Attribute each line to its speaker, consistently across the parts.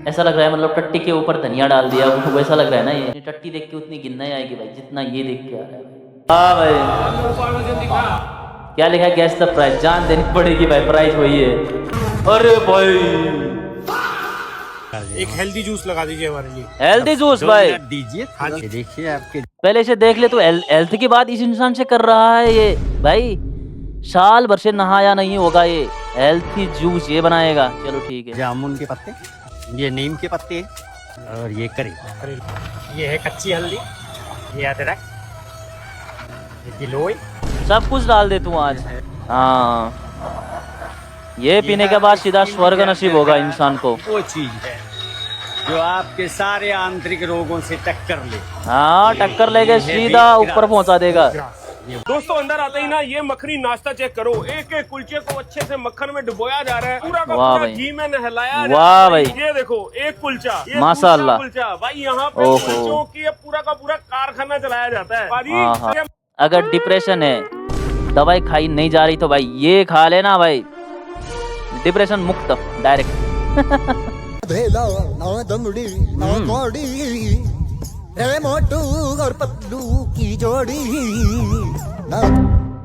Speaker 1: ऐसा लग रहा है मतलब टट्टी के ऊपर धनिया डाल दिया वैसा लग रहा है ना। ये टट्टी देख के उतनी गिनना ही आएगी भाई जितना ये देख के आ रहा है। हाँ भाई क्या लिखा है, गैस द प्राइस, जान देनी पड़ेगी भाई, प्राइस वही है। अरे भाई
Speaker 2: एक हेल्दी जूस लगा दीजिए हमारे लिए।
Speaker 1: हेल्दी जूस भाई
Speaker 3: दीजिए, देखिए आपके
Speaker 1: पहले इसे देख ले, तो हेल्थ की बात इस इंसान से कर रहा है ये भाई। साल भर से नहाया नहीं होगा ये, हेल्थी जूस ये बनाएगा। चलो ठीक है।
Speaker 3: जामुन के पत्ते, ये नीम के पत्ते और ये करी,
Speaker 2: ये है कच्ची हल्दी, ये अदरक, ये गिलोय,
Speaker 1: सब कुछ डाल दे तू आज। हाँ ये पीने के बाद सीधा स्वर्ग नसीब होगा इंसान को।
Speaker 3: वो चीज है जो आपके सारे आंतरिक रोगों से टक्कर ले।
Speaker 1: हाँ टक्कर लेके सीधा ऊपर पहुंचा देगा।
Speaker 2: दोस्तों अंदर आते ही ना ये मखनी नाश्ता चेक करो। एक एक कुलचे को अच्छे से मक्खन में डुबोया जा रहा है, पूरा का
Speaker 1: वाह
Speaker 2: पूरा
Speaker 1: भाई।
Speaker 2: घी में नहलाया जा
Speaker 1: वाह
Speaker 2: रहा है।
Speaker 1: भाई।
Speaker 2: ये देखो एक कुलचा, ये
Speaker 1: माशाअल्लाह।
Speaker 2: दूसरा कुलचा भाई, यहाँ पे
Speaker 1: ओहो।
Speaker 2: कुलचों की पूरा का पूरा कारखाना चलाया जाता है भाई।
Speaker 1: हाँ, हाँ। अगर डिप्रेशन है, दवाई खाई नहीं जा रही तो भाई ये खा लेना भाई, डिप्रेशन मुक्त डायरेक्ट।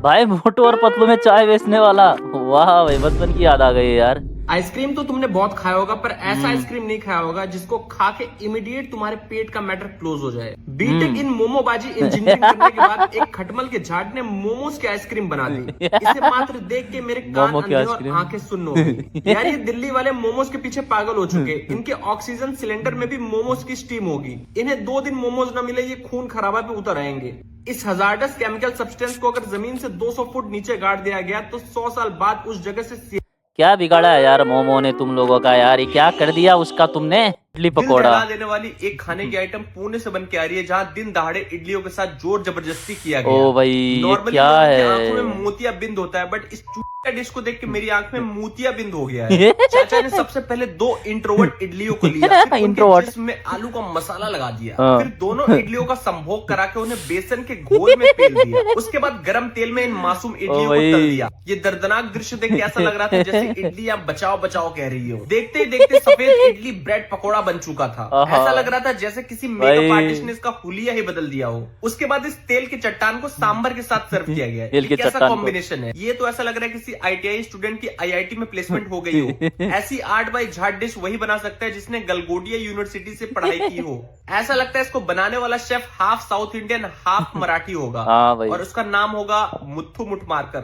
Speaker 1: भाई मोटू और पतलू में चाय बेचने वाला, वाह भाई बचपन की याद आ गई यार।
Speaker 4: आइसक्रीम तो तुमने बहुत खाया होगा, पर ऐसा आइसक्रीम नहीं खाया होगा जिसको खा के इमीडिएट तुम्हारे पेट का मैटर क्लोज हो जाए। बीटेक इन मोमोबाजी इंजीनियरिंग करने के बाद एक खटमल के झाट ने मोमोज की आइसक्रीम बना दी। इसे मात्र देख के मेरे कान
Speaker 1: मोमो की
Speaker 4: अंधे और
Speaker 1: आइसक्रीम।
Speaker 4: आंखें सुन्न हो गई। यार ये दिल्ली वाले मोमोज के पीछे पागल हो चुके। इनके ऑक्सीजन सिलेंडर में भी मोमोज की स्टीम होगी। इन्हें 2 दिन मोमोज न मिले ये खून खराबा पे उतर आएंगे। इस हजार्डस केमिकल सब्सटेंस को अगर जमीन से 200 फुट नीचे गाड़ दिया गया तो 100 साल बाद उस जगह से
Speaker 1: क्या बिगाड़ा है यार मोमो ने तुम लोगों का यार, ये क्या कर दिया उसका तुमने। इडली
Speaker 4: दिल
Speaker 1: पकौड़ा
Speaker 4: दहला देने वाली एक खाने की आइटम पुणे से बन के आ रही है, जहां दिन दहाड़े इडलियों के साथ जोर जबरदस्ती किया गया।
Speaker 1: ओ भाई ये
Speaker 4: नॉर्मली
Speaker 1: क्या
Speaker 4: लोगों की
Speaker 1: है।
Speaker 4: आंखों में मोतिया बिंद होता है, बट इस चूतिया डिश को देख के मेरी आंख में मोतिया बिंद हो गया है। चाचा ने सबसे पहले 2 इंट्रोवर्ट इडलियों को लिया, फिर उनके
Speaker 1: इंट्रोवर्ट।
Speaker 4: जिस्म में आलू का मसाला लगा दिया,
Speaker 1: हाँ।
Speaker 4: फिर दोनों इडलियों का संभोग करा के उन्हें बेसन के घोल में पेल दिया। उसके बाद गरम तेल में इन मासूम इडलियों को
Speaker 1: भाई।
Speaker 4: तल दिया। ये दर्दनाक दृश्य देख के ऐसा लग रहा था जैसे इडली आप बचाओ बचाओ कह रही हो। देखते ही देखते सफेद इडली ब्रेड पकौड़ा बन चुका था। ऐसा लग रहा था जैसे किसी मेकअप आर्टिस्ट ने इसका हुलिया ही बदल दिया हो। उसके बाद इस तेल की चट्टान को सांबर के साथ सर्व किया गया।
Speaker 1: तेल की
Speaker 4: कैसा
Speaker 1: चट्टान को।
Speaker 4: कॉम्बिनेशन है ये, तो ऐसा लग रहा है किसी ITI स्टूडेंट की IIT में प्लेसमेंट हो गई हो। ऐसी 8 बाई झाट डिश वही बना सकता है जिसने गलगोटिया यूनिवर्सिटी से पढ़ाई की हो। ऐसा लगता है इसको बनाने वाला chef half south Indian half Marathi होगा।
Speaker 1: हाँ भाई।
Speaker 4: और उसका नाम होगा मुत्थू मुठ मारकर।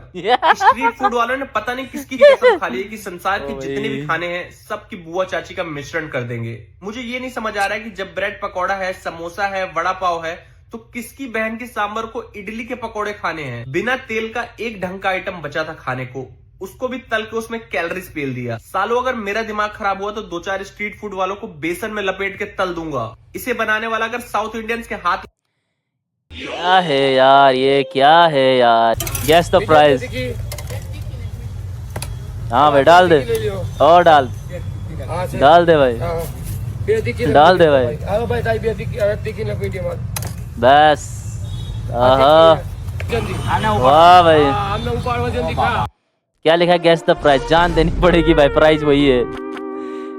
Speaker 4: स्ट्रीट फूड वालों ने पता नहीं किसकी कसम खा ली है कि संसार के जितने भी खाने हैं सबकी बुआ चाची का मिश्रण कर देंगे। मुझे ये नहीं समझ आ रहा है कि जब ब्रेड पकौड़ा है, समोसा है, वड़ा पाव है, तो किसकी बहन की सांबर को इडली के पकौड़े खाने हैं। बिना तेल का एक ढंग का आइटम बचा था खाने को, उसको भी तल के उसमें कैलोरीज पेल दिया। सालों अगर मेरा दिमाग खराब हुआ तो 2-4 स्ट्रीट फूड वालों को बेसन में लपेट के तल दूंगा। इसे बनाने वाला अगर साउथ इंडियंस के हाथ।
Speaker 1: क्या है यार, ये क्या है यार। Gas the price. हाँ भाई डाल दे, और डाल दे भाई, डाल दे भाई बस। वाह भाई क्या लिखा है, गैस द प्राइस, जान देनी पड़ेगी भाई, प्राइस वही है,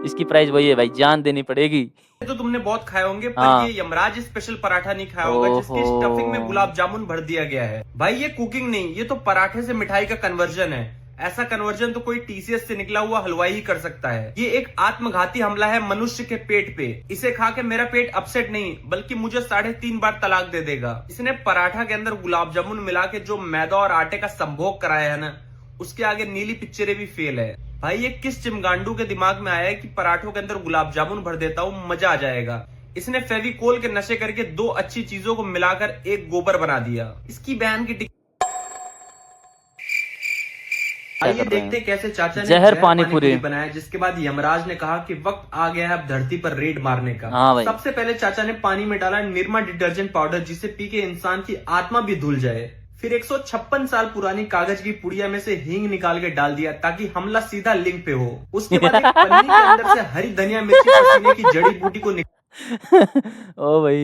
Speaker 1: इसकी प्राइस वही है भाई, जान देनी पड़ेगी।
Speaker 4: तो तुमने बहुत खाए होंगे, पर
Speaker 1: हाँ।
Speaker 4: ये यमराज स्पेशल पराठा नहीं खाया होगा जिसकी
Speaker 1: ओहो।
Speaker 4: स्टफिंग में गुलाब जामुन भर दिया गया है। भाई ये कुकिंग नहीं, ये तो पराठे से मिठाई का कन्वर्जन है। ऐसा कन्वर्जन तो कोई TCS से निकला हुआ हलवाई ही कर सकता है। ये एक आत्मघाती हमला है मनुष्य के पेट पे। इसे खा के मेरा पेट अपसेट नहीं बल्कि मुझे 3.5 बार तलाक दे देगा। इसने पराठा के अंदर गुलाब जामुन मिला के जो मैदा और आटे का संभोग कराया है ना, उसके आगे नीली पिक्चरें भी फेल है। भाई ये किस चिमगांडू के दिमाग में आया है कि पराठों के अंदर गुलाब जामुन भर देता हूँ, मजा आ जाएगा। इसने फेविकोल के नशे करके 2 अच्छी चीजों को मिलाकर एक गोबर बना दिया। इसकी बहन की आइए देखते कैसे चाचा ने
Speaker 1: जहर पानी पूरी
Speaker 4: बनाया, जिसके बाद यमराज ने कहा कि वक्त आ गया है अब धरती पर रेड मारने का।
Speaker 1: हाँ भाई।
Speaker 4: सबसे पहले चाचा ने पानी में डाला निरमा डिटर्जेंट पाउडर, जिसे पी के इंसान की आत्मा भी धुल जाए। फिर 156 साल पुरानी कागज की पुड़िया में से हींग निकाल के डाल दिया ताकि हमला सीधा लिंक पे हो। उसके बाद एक पन्नी के अंदर से हरी धनिया मिर्ची पसीने की जड़ी बूटी को
Speaker 1: ओ भाई,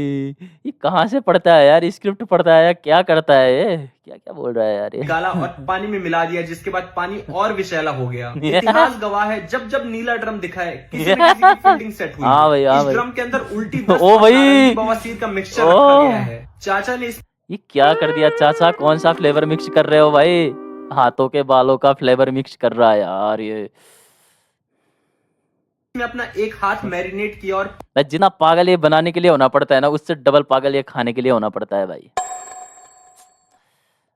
Speaker 1: ये कहाँ से पढ़ता है यार, स्क्रिप्ट पढ़ता है या क्या करता है ये, क्या क्या बोल रहा है यार ये।
Speaker 4: निकाला और पानी में मिला दिया, जिसके बाद पानी और विषैला हो गया। इतिहास गवाह है, जब जब नीला ड्रम दिखा है किसी न किसी की फील्डिंग सेट हुई
Speaker 1: हाँ
Speaker 4: है।
Speaker 1: भाई, हाँ
Speaker 4: इस
Speaker 1: भाई।
Speaker 4: ड्रम के अंदर उल्टी
Speaker 1: ओ भाई,
Speaker 4: बवासीर का मिक्सचर रखा गया है। चाचा ने
Speaker 1: ये क्या कर दिया चाचा, कौन सा फ्लेवर मिक्स कर रहे हो भाई, हाथों के बालों का फ्लेवर मिक्स कर रहा है यार ये।
Speaker 4: इसमें अपना एक हाथ मैरिनेट किया और
Speaker 1: भाई जितना पागल ये बनाने के लिए होना पड़ता है ना, उससे डबल पागल ये खाने के लिए होना पड़ता है भाई।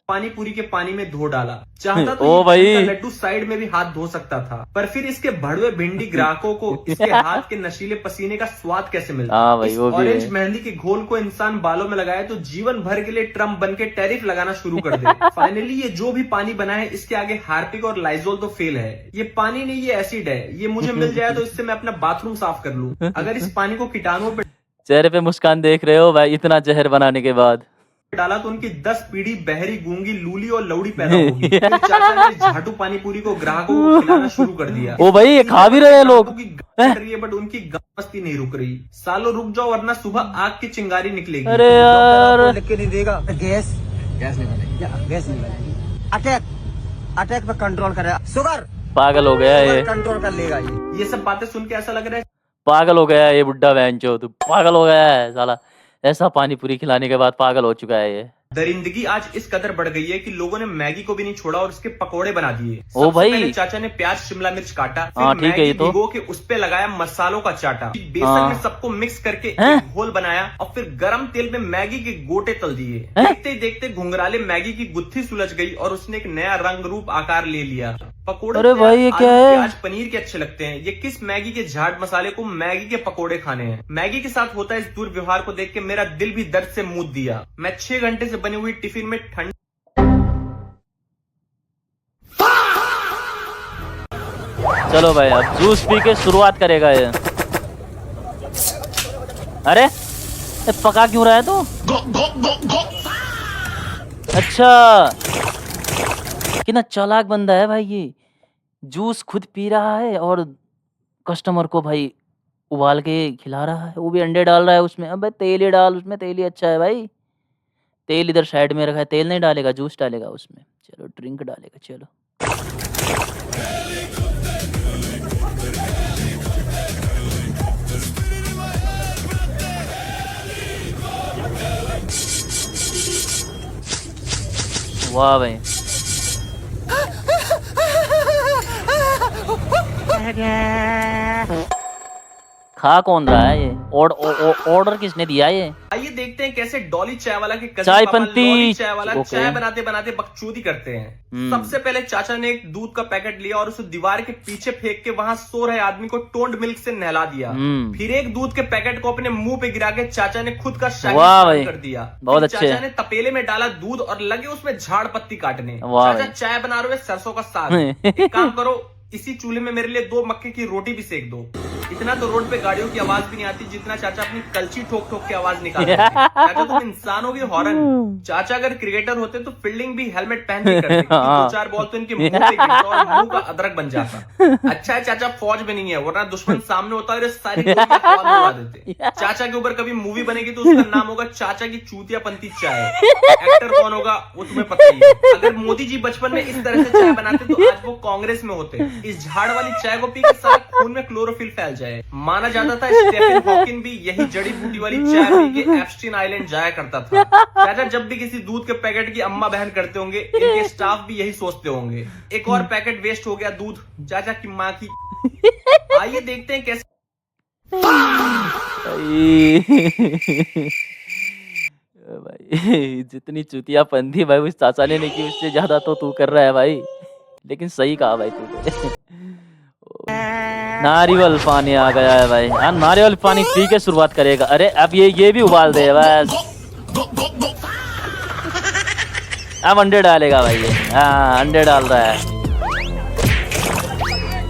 Speaker 4: पानी पूरी के पानी में धो डाला। चाहता तो
Speaker 1: ओ
Speaker 4: ये
Speaker 1: भाई।
Speaker 4: का लड्डू साइड में भी हाथ धो सकता था, पर फिर इसके भड़वे भिंडी ग्राहकों को इसके हाथ के नशीले पसीने का स्वाद कैसे मिलता।
Speaker 1: हाँ भाई,
Speaker 4: इस
Speaker 1: वो भी
Speaker 4: ऑरेंज
Speaker 1: है।
Speaker 4: मेहंदी के घोल को इंसान बालों में लगाए तो जीवन भर के लिए ट्रम्प बन के टैरिफ लगाना शुरू कर दे। फाइनली ये जो भी पानी बना है, इसके आगे हार्पिक और लाइजोल तो फेल है। ये पानी नहीं, ये एसिड है। ये मुझे मिल जाए तो इससे मैं अपना बाथरूम साफ कर लूं। अगर इस पानी को कीटाणुओं पे
Speaker 1: चेहरे पे मुस्कान देख रहे हो भाई, इतना जहर बनाने के बाद।
Speaker 4: डाला तो उनकी 10 पीढ़ी बहरी, गूंगी, लूली और लौड़ी पैदा होगी। फिर चाचा ने झाटू पानी पूरी को ग्राहकों को खिलाना शुरू कर दिया।
Speaker 1: ओ भाई, ये खा भी रहे हैं लोग।
Speaker 4: ग्राहकों की गांव चढ़ रही है, बट उनकी मस्ती नहीं रुक रही। सालों रुक जाओ वरना सुबह आग की चिंगारी निकलेगी।
Speaker 1: अरे यार,
Speaker 5: लिख के नहीं देगा गैस नहीं बनेगी, गैस नहीं बनेगी। अटैक पे कंट्रोल करे, शुगर
Speaker 1: पागल हो गया ये,
Speaker 5: कंट्रोल कर लेगा
Speaker 4: ये सब बातें सुन के ऐसा लग रहा है
Speaker 1: पागल हो गया ये बुड्ढा बहनचोद, तू पागल हो गया है साला। ऐसा पानी पूरी खिलाने के बाद पागल हो चुका है ये।
Speaker 4: दरिंदगी आज इस कदर बढ़ गई है कि लोगों ने मैगी को भी नहीं छोड़ा और उसके पकोड़े बना दिए।
Speaker 1: ओ
Speaker 4: सबसे
Speaker 1: भाई।
Speaker 4: पहले चाचा ने प्याज शिमला मिर्च काटा,
Speaker 1: हाँ,
Speaker 4: फिर
Speaker 1: ठीक है,
Speaker 4: मैगी
Speaker 1: ये तो।
Speaker 4: भिगो के उस पे लगाया मसालों का चाटा, बेसन
Speaker 1: हाँ।
Speaker 4: में सबको मिक्स करके
Speaker 1: हैं?
Speaker 4: एक घोल बनाया और फिर गरम तेल में मैगी के गोटे तल दिए।
Speaker 1: हैं?
Speaker 4: देखते ही देखते घुंघराले मैगी की गुत्थी सुलझ गई और उसने एक नया रंग रूप आकार ले लिया। पकोड़े
Speaker 1: अरे
Speaker 4: तो
Speaker 1: भाई, ये
Speaker 4: आलू,
Speaker 1: क्या है?
Speaker 4: प्याज पनीर के अच्छे लगते हैं, ये किस मैगी के झाट मसाले को मैगी के पकोड़े खाने हैं। मैगी के साथ होता है इस दुर्व्यवहार को देख के मेरा दिल भी दर्द से मूद दिया। मैं 6 घंटे से बनी हुई टिफिन में ठंड
Speaker 1: चलो भाई, अब जूस पी के शुरुआत करेगा ये। अरे ये पका क्यों रहा है तू? अच्छा, कितना चालाक बंदा है भाई ये, जूस खुद पी रहा है और कस्टमर को भाई उबाल के खिला रहा है, वो भी अंडे डाल रहा है उसमें। अबे तेल ही डाल उसमें, तेल ही अच्छा है भाई। तेल इधर साइड में रखा है, तेल नहीं डालेगा, जूस डालेगा उसमें। चलो ड्रिंक डालेगा, चलो। वाह भाई, खा कौन रहा है ये? ऑर्डर किसने दिया ये?
Speaker 4: आइए देखते हैं कैसे डॉली चाय वाला के कजिन
Speaker 1: चाय
Speaker 4: पापा
Speaker 1: पंती।
Speaker 4: लॉली चाय वाला
Speaker 1: ओके।
Speaker 4: चाय बनाते बनाते बकचोदी करते हैं। सबसे पहले चाचा ने एक दूध का पैकेट लिया और उसे दीवार के पीछे फेंक के वहां सो रहे आदमी को टोंड मिल्क से नहला दिया। फिर एक दूध के पैकेट को अपने मुंह पे गिरा के चाचा ने खुद का शाही
Speaker 1: वाह
Speaker 4: स्नान
Speaker 1: भाई,
Speaker 4: कर दिया।
Speaker 1: बहुत
Speaker 4: फिर
Speaker 1: अच्छे।
Speaker 4: चाचा ने तपेले में डाला दूध और लगे उसमें झाड़ पत्ती काटने।
Speaker 1: वाह
Speaker 4: चाचा
Speaker 1: भाई।
Speaker 4: चाय बना रहे सरसों का साग। एक काम करो, इसी चूल्हे में मेरे लिए 2 मक्के की रोटी भी सेक दो। इतना तो रोड पे गाड़ियों की आवाज भी नहीं आती जितना चाचा अपनी कलची ठोक ठोक के आवाज निकालते हैं। चाचा तुम इंसान हो कि हॉर्न? चाचा अगर क्रिकेटर होते तो फील्डिंग भी हेलमेट पहन के करते, क्योंकि 2-4 बॉल तो इनके मुंह पे गिरता और मुंह का अदरक बन जाता। अच्छा है चाचा फौज में नहीं है, वरना दुश्मन सामने होता है और ये सारी गोलियां हवा में उड़ा देते। चाचा के ऊपर कभी मूवी बनेगी तो उसका नाम होगा चाचा की चूतियापंती चाय। एक्टर कौन होगा वो तुम्हें पता ही है। अगर मोदी जी बचपन में इस तरह से चाय बनाते तो आज वो कांग्रेस में होते। इस झाड़ वाली चाय को पी के सारा खून में क्लोरोफिल फैल जाए। माना जाता था स्टीफन हॉकिंग भी यही जड़ी बूटी वाली चाय पी के एप्स्टीन आइलैंड जाया करता था। चाचा जब भी किसी दूध के पैकेट की अम्मा बहन करते होंगे, इनके स्टाफ भी यही सोचते होंगे, एक और पैकेट वेस्ट हो गया दूध चाचा की माँ की। आइए देखते हैं कैसे
Speaker 1: भाई जितनी चुतियापंथी भाई उस चाचा ने नहीं की, उससे ज्यादा तो तू कर रहा है भाई। लेकिन सही कहा भाई तूने। नारियल पानी आ गया है भाई। हाँ, नारियल पानी पी के शुरुआत करेगा। अरे अब ये भी उबाल दे बस। अब अंडे डालेगा भाई ये। हाँ, अंडे डाल रहा है।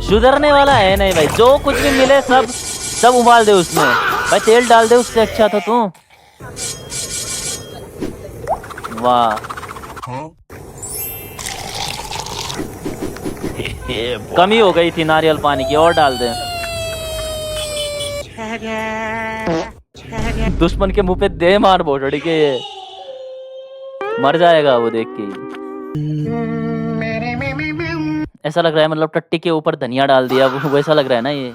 Speaker 1: सुधरने वाला है नहीं भाई, जो कुछ भी मिले सब उबाल दे उसमें भाई, तेल डाल दे, उससे अच्छा था तू। वाह, कमी हो गई थी नारियल पानी की, और डाल दे। दुश्मन के मुंह पे दे मार भोसड़ी के, ये मर जाएगा वो देख के। ऐसा लग रहा है मतलब टट्टी के ऊपर धनिया डाल दिया, वो वैसा लग रहा है ना ये।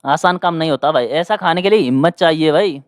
Speaker 1: आसान काम नहीं होता भाई, ऐसा खाने के लिए हिम्मत चाहिए भाई,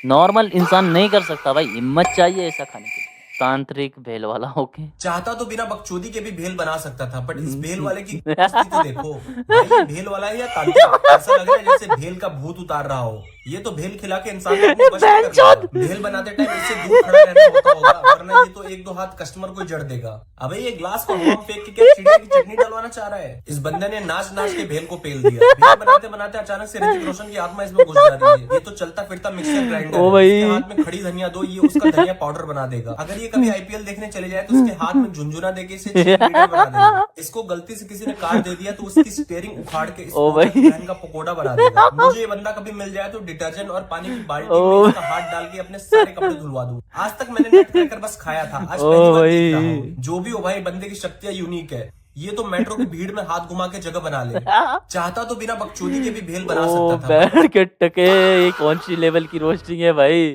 Speaker 1: नॉर्मल इंसान नहीं कर सकता भाई, हिम्मत चाहिए ऐसा खाने के लिए। तांत्रिक भेल वाला ओके।
Speaker 4: चाहता तो बिना बकचोदी के भी भेल बना सकता था, बट इस भेल वाले की स्थिति देखो भाई, भेल वाला है या तांत्रिक? ऐसा लग रहा है जैसे भेल का भूत उतार रहा हो। ये तो भेल खिला के इंसान को अपने वश में कर रहा है। भेल बनाते टाइम इससे दूर खड़ा रहना होता होगा, वरना ये तो एक दो हाथ कस्टमर को जड़ देगा। अबे ये ग्लास को हम फेंक के क्या चिड़िया की चटनी डलवाना चाह रहा है? इस बंदे ने नाच नाच के भेल को पेल दिया। भेल बनाते बनाते अचानक से ऋतिक रोशन की आत्मा इसमें घुस जा रही है। ये तो चलता फिरता मिक्सर ग्राइंडर है, इसके हाथ में खड़ी धनिया दो, ये उसका धनिया पाउडर बना देगा। अगर ये कभी आईपीएल देखने चले जाए तो उसके हाथ में झुंझुना देके इसे cheerleader बना देगा। इसको गलती से किसी ने काट दे दिया तो उसकी स्टीयरिंग उखाड़ के इसको का पकोड़ा बना देगा। मुझे ये बंदा कभी मिल जाए तो डिटर्जेंट और पानी की बाल्टी में इसका हाथ डाल के अपने सारे कपड़े धुलवा दूं। आज तक मैंने नेट क्रैकर बस खाया था, आज पहली बार देख रहा हूं। जो भी हो भाई, बंदे की शक्तियां यूनिक है। ये तो मेट्रो की भीड़ में हाथ घुमा के जगह बना ले। चाहता तो बिना बकचोदी के भी भेल बना सकता था।
Speaker 1: बैठ के टके, ये कौन सी लेवल की रोस्टिंग है भाई,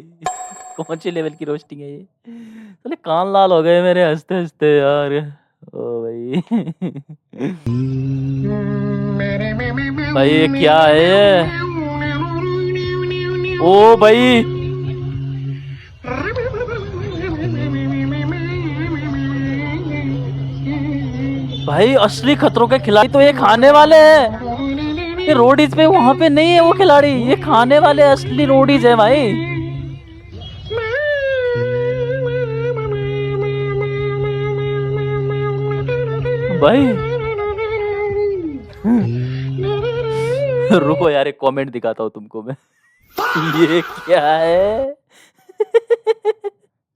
Speaker 1: कौन सी लेवल की रोस्टिंग है ये। चले कान लाल हो गए मेरे हंसते हंसते यार। ओ भाई भाई ये क्या है? ओ भाई भाई असली खतरों के खिलाड़ी तो ये खाने वाले हैं। ये रोडीज पे वहां पे नहीं है वो खिलाड़ी, ये खाने वाले असली रोडीज है भाई। भाई रुको यार, एक कमेंट दिखाता हूँ तुमको मैं। ये क्या है?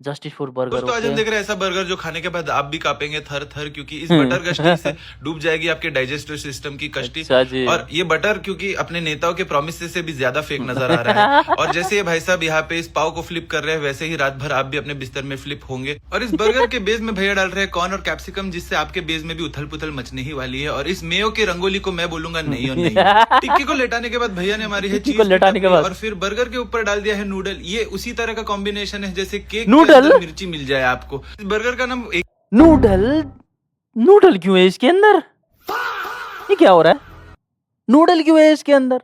Speaker 1: Justice for burger.
Speaker 6: दोस्तों आज हम देख रहे हैं ऐसा बर्गर जो खाने के बाद आप भी कांपेंगे थर थर, क्योंकि इस बटर कश्ती से डूब जाएगी आपके डाइजेस्टिव सिस्टम की कश्ती। और ये बटर क्योंकि अपने नेताओं के प्रॉमिस से भी ज्यादा फेक नजर आ रहा है। और जैसे ये भाई साहब यहाँ पे इस पाव को फ्लिप कर रहे हैं, वैसे ही रात भर आप भी अपने बिस्तर में फ्लिप होंगे। और इस बर्गर के बेस में भैया डाल रहे हैं कॉर्न और कैप्सिकम, जिससे आपके बेस में भी उथल पुथल मचने ही वाली है। और इस मेयो की रंगोली को मैं बोलूंगा नहीं और नहीं। टिक्की को लेटाने के बाद भैया ने हमारी है चीज लेटाने के बाद, और फिर बर्गर के ऊपर डाल दिया है नूडल। ये उसी तरह का कॉम्बिनेशन है जैसे केक नूडल मिर्ची मिल जाए आपको। इस बर्गर का नाम
Speaker 1: नूडल। नूडल क्यों है इसके अंदर? ये क्या हो रहा है? नूडल क्यों है इसके अंदर?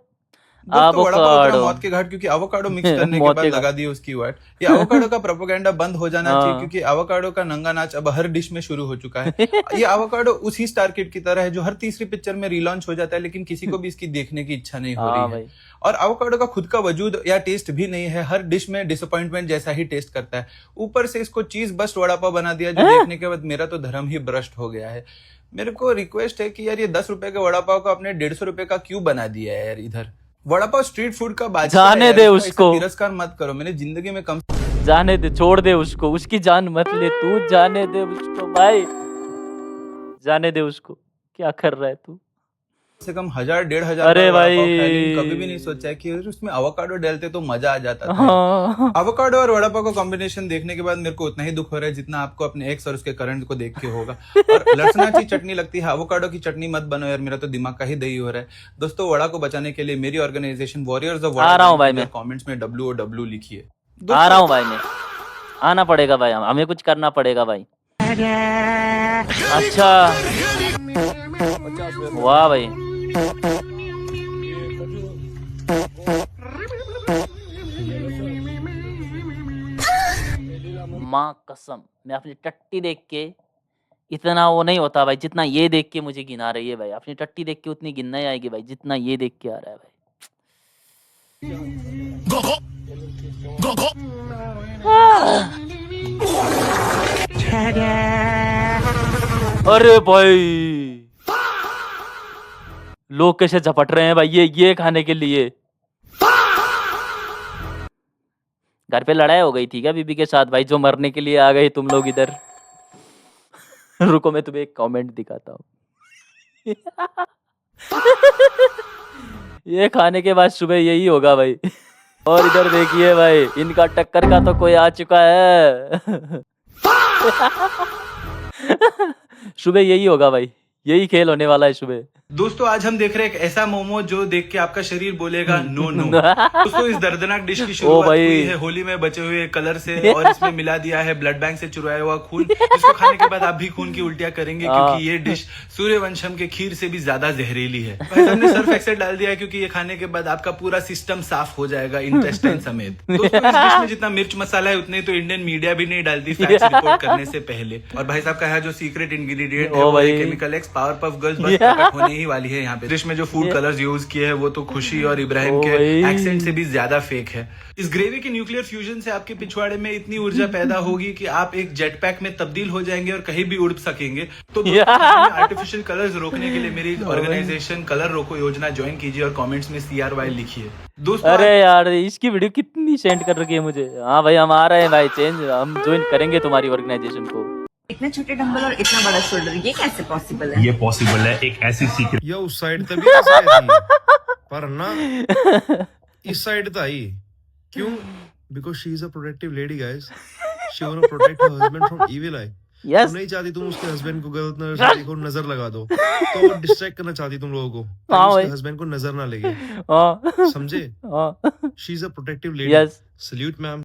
Speaker 6: एवोकाडो मौत के घाट, क्योंकि एवोकाडो मिक्स करने के बाद लगा दी उसकी वाट। ये एवोकाडो का प्रोपेगेंडा बंद हो जाना चाहिए, क्योंकि एवोकाडो का नंगा नाच अब हर डिश में शुरू हो चुका है। ये एवोकाडो उसी स्टार किड की तरह है जो हर तीसरी पिक्चर में रीलॉन्च हो जाता है, लेकिन किसी को भी इसकी देखने की इच्छा नहीं हो रही है। और एवोकाडो का खुद का वजूद या टेस्ट भी नहीं है, हर डिश में डिसअपॉइंटमेंट जैसा ही टेस्ट करता है। ऊपर से इसको चीज बस्ट वड़ा पाव बना दिया, जो देखने के बाद मेरा तो धर्म ही भ्रष्ट हो गया है। मेरे को रिक्वेस्ट है कि यार ये 10 रुपए के वड़ा पाव को आपने 150 रुपए का क्यों बना दिया है यार। इधर वड़ा पाव स्ट्रीट फूड का बादशाह है,
Speaker 1: जाने दे उसको,
Speaker 6: तिरस्कार मत करो। मैंने जिंदगी में कम
Speaker 1: जाने दे, छोड़ दे उसको, उसकी जान मत ले तू, जाने दे उसको भाई, जाने दे उसको। क्या कर रहा है तू?
Speaker 6: से कम 1000-1500
Speaker 1: अरे भाई
Speaker 6: कभी भी नहीं सोचा है कि उसमें एवोकाडो डालते तो मजा आ जाता था। एवोकाडो और वड़ा पाव का कॉम्बिनेशन देखने के बाद मेरे को उतना ही दुख हो रहा है जितना आपको अपने एक्स और उसके करंट को देख के होगा। और लहसुनाची चटनी लगती है, एवोकाडो की चटनी मत बनो यार, मेरा तो दिमाग का ही दही हो रहा है। दोस्तों वड़ा को बचाने के लिए मेरी ऑर्गेनाइजेशन वॉरियर्स ऑफ वड़ा कमेंट्स में WOW लिखिए।
Speaker 1: आ रहा हूँ भाई, मैं आना पड़ेगा भाई, हमें कुछ करना पड़ेगा भाई। अच्छा वाह भाई, माँ कसम मैं अपनी टट्टी देख के इतना वो नहीं होता भाई, जितना ये देख के मुझे गिना रही है भाई। अपनी टट्टी देख के उतनी गिनना ही आएगी भाई जितना ये देख के आ रहा है भाई। अरे भाई लोग कैसे झपट रहे हैं भाई ये खाने के लिए। घर पे लड़ाई हो गई थी क्या बीबी के साथ भाई, जो मरने के लिए आ गए तुम लोग इधर? रुको मैं तुम्हें एक कमेंट दिखाता हूँ। ये खाने के बाद सुबह यही होगा भाई। और इधर देखिए भाई, इनका टक्कर का तो कोई आ चुका है। सुबह यही होगा भाई, यही खेल होने वाला है सुबह।
Speaker 6: दोस्तों आज हम देख रहे हैं एक ऐसा मोमो जो देख के आपका शरीर बोलेगा नो नो। दोस्तों इस दर्दनाक डिश की शुरुआत
Speaker 1: भाई।
Speaker 6: हुई है होली में बचे हुए कलर से और इसमें मिला दिया है ब्लड बैंक से चुराया हुआ खून। इसको खाने के बाद आप भी खून की उल्टियां करेंगे क्योंकि ये डिश सूर्यवंशम के खीर से भी ज्यादा जहरीली है। भाई हमने सर्फ एक्सेल डाल दिया है क्योंकि ये खाने के बाद आपका पूरा सिस्टम साफ हो जाएगा इंटेस्टाइन समेत। दोस्तों इस डिश में जितना मिर्च मसाला है उतने तो इंडियन मीडिया भी नहीं डालती फैक्ट्स रिपोर्ट करने से पहले। और भाई साहब का है जो सीक्रेट इंग्रेडिएंट है वो है chemical x power puff girls, बस प्रकट होने ही वाली है यहाँ पे। में जो फूड कलर्स यूज किए हैं वो तो खुशी और इब्राहिम के एक्सेंट से भी ज्यादा फेक है। इस ग्रेवी के न्यूक्लियर फ्यूजन से आपके पिछवाड़े में इतनी ऊर्जा पैदा होगी कि आप एक जेट पैक में तब्दील हो जाएंगे और कहीं भी उड़ सकेंगे। तो आर्टिफिशियल कलर्स रोकने के लिए मेरी ऑर्गेनाइजेशन कलर रोको योजना ज्वाइन कीजिए और कमेंट्स में CRY लिखिए। दोस्तों
Speaker 1: अरे यार इसकी वीडियो कितनी सेंड कर रखी है मुझे। हाँ भाई हम आ रहे हैं भाई, चेंज हम ज्वाइन करेंगे तुम्हारी ऑर्गेनाइजेशन को।
Speaker 7: इतने छोटे डंबल और इतना बड़ा शोल्डर, ये कैसे पॉसिबल है?
Speaker 8: ये पॉसिबल है एक ऐसी सीक्रेट।
Speaker 9: ये उस साइड तभी ऐसे आई थी, पर ना इस साइड तो आई क्यों? Because she is a protective lady guys, she want to protect her husband from evil eye. तुम नहीं चाहती तुम उसके हस्बैंड को गलत को नजर लगा दो, तो वो डिस्ट्रैक्ट करना चाहती तुम लोगों को, उसके हस्बैंड को नजर ना लगे, समझे? She is a protective lady. Salute ma'am.